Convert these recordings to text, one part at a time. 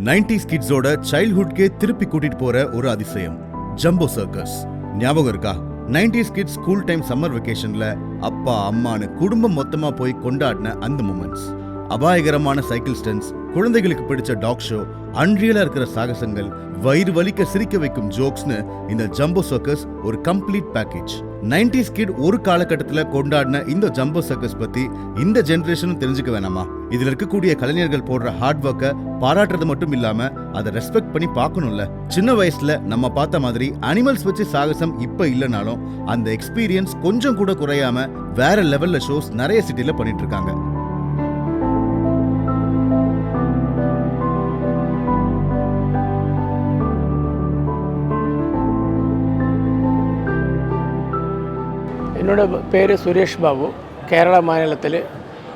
90s கிட்ஸோட சைல்ட்ஹுட்கே திருப்பி கூட்டிட்டு போற ஒரு அதிசயம் ஜம்போ சர்க்கஸ். ஞாபகம் இருக்கா? 90s kids school time summer வெக்கேஷன்ல அப்பா அம்மானு குடும்பம் மொத்தமா போய் கொண்டாடின அந்த மூமெண்ட்ஸ். அபாயகரமான சைக்கிள் ஸ்டன்ஸ், குழந்தைகளுக்கு பிடிச்ச டாக் ஷோ, அன்ரியலா இருக்கிற சாகசங்கள், வயிறு வலிக்க சிரிக்க வைக்கும் ஜோக்ஸ்னு இந்த ஜம்போ சர்க்கஸ் ஒரு கம்ப்ளீட் பேக்கேஜ். 90s கிட் ஒரு காலகட்டத்துல கொண்டாடின இந்த ஜம்போ சர்க்கஸ் பத்தி இந்த ஜெனரேஷனும் தெரிஞ்சுக்க வேணாமா? இதுல இருக்கக்கூடிய கலைஞர்கள் போடுற ஹார்ட் ஒர்க்கை பாராட்டுறது மட்டும் இல்லாம அதை ரெஸ்பெக்ட் பண்ணி பார்க்கணும்ல. சின்ன வயசுல நம்ம பார்த்த மாதிரி அனிமல்ஸ் வச்சு சாகசம் இப்ப இல்லைனாலும் அந்த எக்ஸ்பீரியன்ஸ் கொஞ்சம் கூட குறையாம வேற லெவல்ல ஷோஸ் நிறைய சிட்டில பண்ணிட்டு இருக்காங்க. என்னோட பேர் சுரேஷ் பாபு. கேரளா மாநிலத்தில்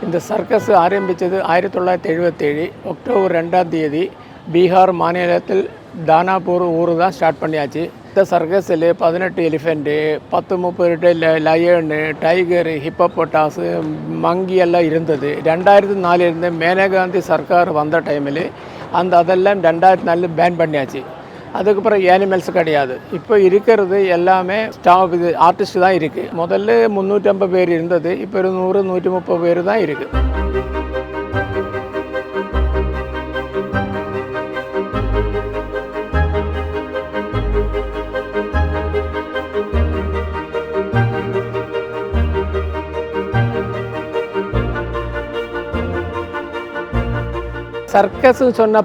இந்த சர்க்கஸ் ஆரம்பித்தது 1977 அக்டோபர் 2ஆம் தேதி பீகார் மாநிலத்தில் தானாப்பூர் ஊர் தான் ஸ்டார்ட் பண்ணியாச்சு. இந்த சர்க்கஸில் 18 எலிஃபெண்ட்டு, 10-30 லயனு, டைகரு, ஹிப்போபொட்டாஸு, மங்கி எல்லாம் இருந்தது. 2004 இருந்து மேனகாந்தி சர்க்கார் வந்த டைமில் அதெல்லாம் 2004 பேன் பண்ணியாச்சு. அதுக்கப்புறம் ஏனிமல்ஸ் கிடையாது. இப்போ இருக்கிறது எல்லாமே ஸ்டாஃப், இது ஆர்டிஸ்ட் தான் இருக்குது. முதல்ல 350 பேர் இருந்தது, இப்போ 100-130 பேர் தான் இருக்குது. சர்க்கஸ் சொன்ன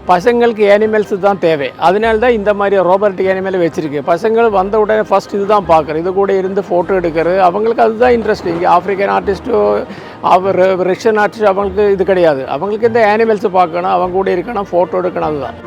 பசங்களுக்கு ஏனிமல்ஸ் தான் தேவை. அதனால தான் இந்த மாதிரி ரோபோட்டிக் ஏனிமல் வச்சுருக்கு. பசங்கள் வந்த உடனே ஃபஸ்ட் இது தான் பார்க்குறது, இது கூட இருந்து ஃபோட்டோ எடுக்கிறது. அவங்களுக்கு அதுதான் இன்ட்ரெஸ்ட். இங்கே ஆஃப்ரிக்கன் ஆர்டிஸ்ட்டோ ரஷ்யன் ஆர்டிஸ்ட் அவங்களுக்கு இது கிடையாது. அவங்களுக்கு இந்த ஏனிமல்ஸ் பார்க்கணும், அவங்க கூட இருக்கணும், ஃபோட்டோ எடுக்கணும், அதுதான்.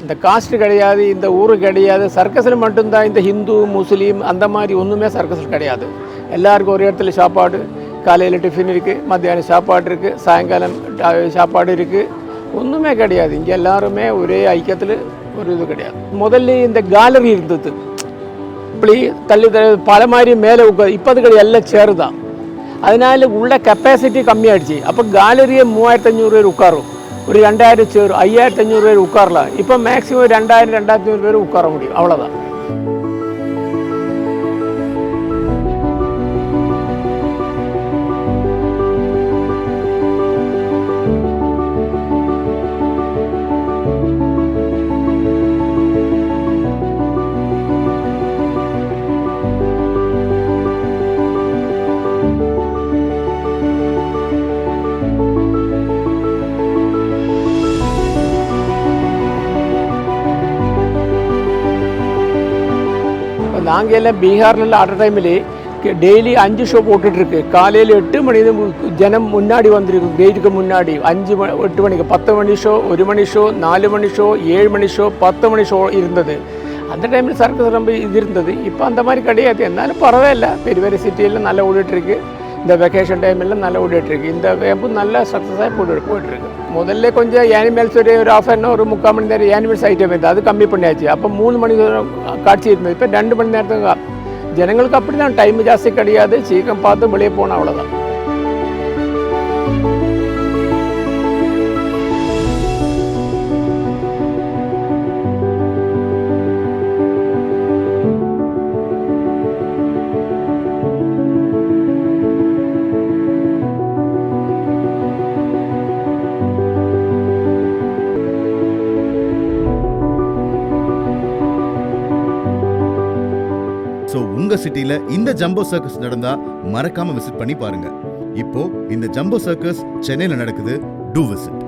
இந்த காஸ்ட் கிடையாது, இந்த ஊரு கிடையாது. சர்க்கஸில் மட்டும்தான் இந்த ஹிந்து முஸ்லீம் அந்த மாதிரி ஒன்றுமே சர்க்கஸில் கிடையாது. எல்லாருக்கும் ஒரு இடத்துல சாப்பாடு, காலையில் டிஃபின் இருக்குது, மத்தியானம் சாப்பாடு இருக்குது, சாயங்காலம் சாப்பாடு இருக்குது. ஒன்றுமே கிடையாது. இங்கே எல்லாருமே ஒரே ஐக்கியத்தில் ஒரு இது கிடையாது. முதல்ல இந்த கேலரி இருந்தது, இப்படி தள்ளி பல மாதிரி மேலே உட்கார். இப்போ அது கிடையாது, எல்லாம் சேரு தான். அதனால உள்ள கெப்பாசிட்டி கம்மியாகிடுச்சு. அப்போ கேலரியே 3500 பேர் உட்காரும், ஒரு 2000 சேர், 5500 பேர் உட்காரலாம். இப்போ மேக்ஸிமம் 2000-2500 பேர் உட்கார முடியும், அவ்வளோதான். நாங்கள் எல்லாம் பீகாரில் ஆடுற டைமில் டெய்லி 5 ஷோ போட்டுட்ருக்கு. காலையில் 8 மணி ஜனம் முன்னாடி வந்துருக்கு, கேட்டுக்கு முன்னாடி 8 மணிக்கு 10 மணி ஷோ, 1 மணி ஷோ, 4 மணி ஷோ, 7 மணி ஷோ, 10 மணி ஷோ இருந்தது. அந்த டைமில் சர்க்கஸ் ரொம்ப இது இருந்தது. இப்போ அந்த மாதிரி கிடையாது. இருந்தாலும் பரவாயில்ல, பெரிய பெரிய சிட்டியில் நல்லா ஓடிட்டுருக்கு. இந்த வெக்கேஷன் டைமெல்லாம் நல்லா ஓடிட்டுருக்கு. இந்த வேம்பு நல்லா சக்ஸஸாக போயிட்டுருக்கு. முதல்ல கொஞ்சம் ஏனிமல்ஸ் ஒரு 1/2 ஒரு 3/4 மணி நேரம் ஏனிமல்ஸ் ஐட்டம் இருந்தது, அது கம்மி பண்ணியாச்சு. அப்போ 3 மணி நேரம் காட்சி இருந்தது. இப்போ 2 மணி நேரத்துக்கு ஜனங்களுக்கு அப்படி தான், டைம் ஜாஸ்தி கிடையாது, சீக்கிரம் பார்த்து வெளியே போனால் அவ்வளோதான். உங்க சிட்டில இந்த ஜம்போ சர்க்கஸ் நடந்தா மறக்காம விசிட் பண்ணி பாருங்க. இப்போ இந்த ஜம்போ சர்க்கஸ் சென்னையில நடக்குது. Do visit.